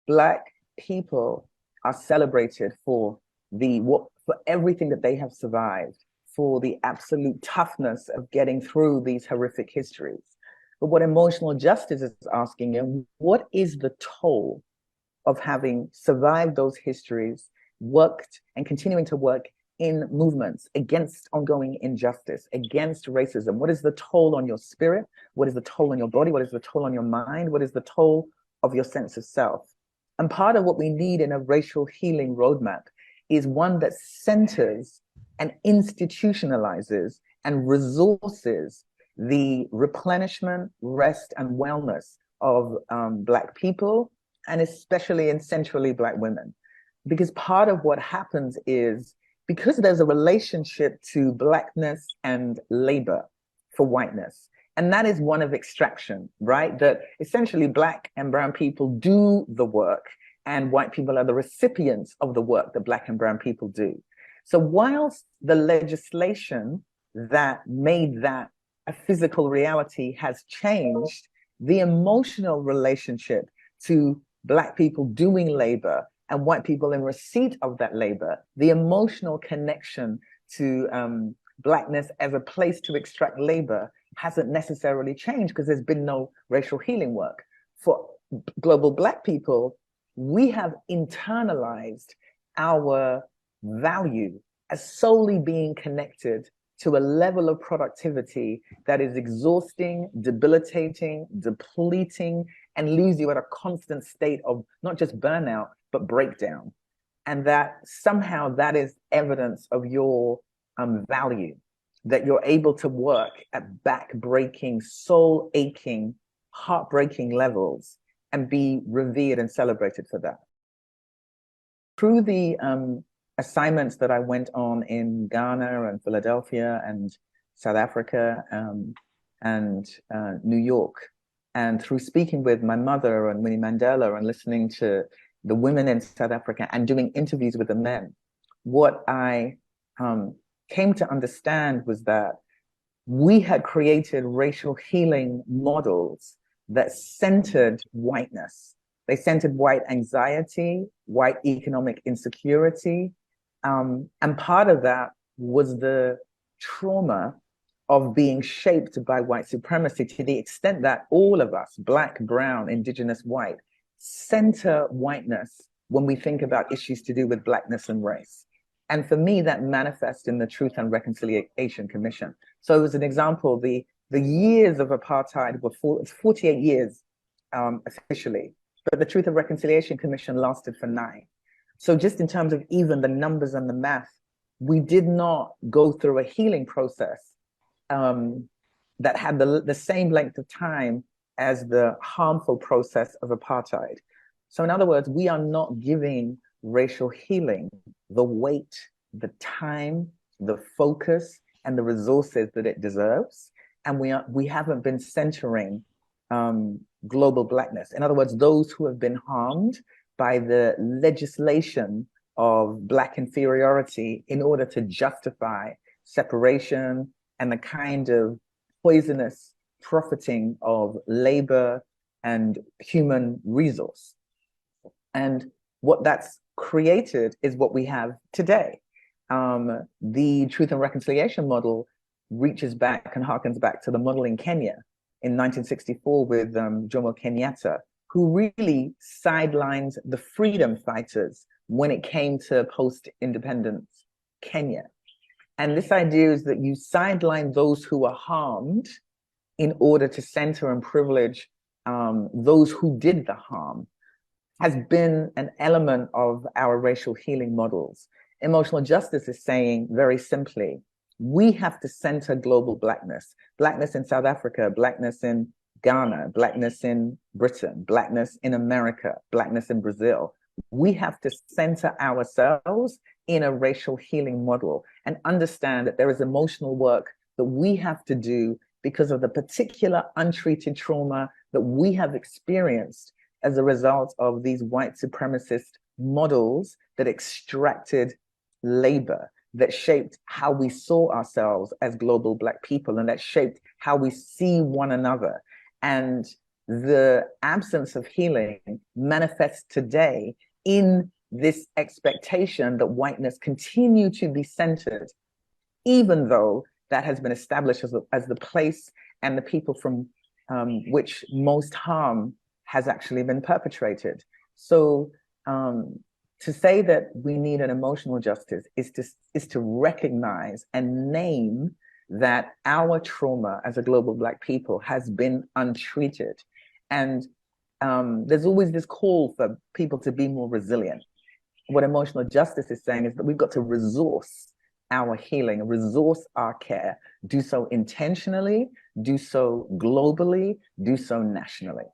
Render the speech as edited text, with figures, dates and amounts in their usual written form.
Black people are celebrated for for everything that they have survived, for the absolute toughness of getting through these horrific histories. But what emotional justice is asking, and what is the toll of having survived those histories, worked and continuing to work in movements against ongoing injustice, against racism? What is the toll on your spirit? What is the toll on your body? What is the toll on your mind? What is the toll of your sense of self? And part of what we need in a racial healing roadmap is one that centers and institutionalizes and resources the replenishment, rest, and wellness of Black people, and especially in centrally Black women. Because part of what happens is because there's a relationship to Blackness and labor for whiteness. And that is one of extraction, right? That essentially Black and brown people do the work and white people are the recipients of the work that Black and brown people do. So whilst the legislation that made that a physical reality has changed, the emotional relationship to Black people doing labor and white people in receipt of that labor, the emotional connection to Blackness as a place to extract labor hasn't necessarily changed because there's been no racial healing work. For global Black people, we have internalized our value as solely being connected to a level of productivity that is exhausting, debilitating, depleting, and leaves you at a constant state of not just burnout, but breakdown. And that somehow that is evidence of your value, that you're able to work at back-breaking, soul-aching, heartbreaking levels and be revered and celebrated for that. Through the assignments that I went on in Ghana and Philadelphia and South Africa and New York, and through speaking with my mother and Winnie Mandela and listening to the women in South Africa and doing interviews with the men, what I came to understand was that we had created racial healing models that centered whiteness. They centered white anxiety, white economic insecurity. And part of that was the trauma of being shaped by white supremacy to the extent that all of us, Black, brown, indigenous, white, center whiteness when we think about issues to do with Blackness and race. And for me, that manifests in the Truth and Reconciliation Commission. So as an example, the years of apartheid were 48 years officially, but the Truth and Reconciliation Commission lasted for 9. So just in terms of even the numbers and the math, we did not go through a healing process that had the same length of time as the harmful process of apartheid. So in other words, we are not giving racial healing the weight, the time, the focus, and the resources that it deserves. And we haven't been centering global Blackness. In other words, those who have been harmed by the legislation of Black inferiority in order to justify separation and the kind of poisonous profiting of labor and human resource. And what that's created is what we have today. The Truth and Reconciliation model reaches back and harkens back to the model in Kenya in 1964 with Jomo Kenyatta, who really sidelined the freedom fighters when it came to post-independence Kenya. And this idea is that you sideline those who are harmed in order to center and privilege those who did the harm, has been an element of our racial healing models. Emotional justice is saying very simply, we have to center global Blackness, Blackness in South Africa, Blackness in Ghana, Blackness in Britain, Blackness in America, Blackness in Brazil. We have to center ourselves in a racial healing model and understand that there is emotional work that we have to do because of the particular untreated trauma that we have experienced as a result of these white supremacist models that extracted labor, that shaped how we saw ourselves as global Black people, and that shaped how we see one another. And the absence of healing manifests today in this expectation that whiteness continue to be centered, even though that has been established as the place and the people from which most harm has actually been perpetrated. So to say that we need an emotional justice is to recognize and name that our trauma as a global Black people has been untreated. And there's always this call for people to be more resilient. What emotional justice is saying is that we've got to resource our healing, resource our care, do so intentionally, do so globally, do so nationally.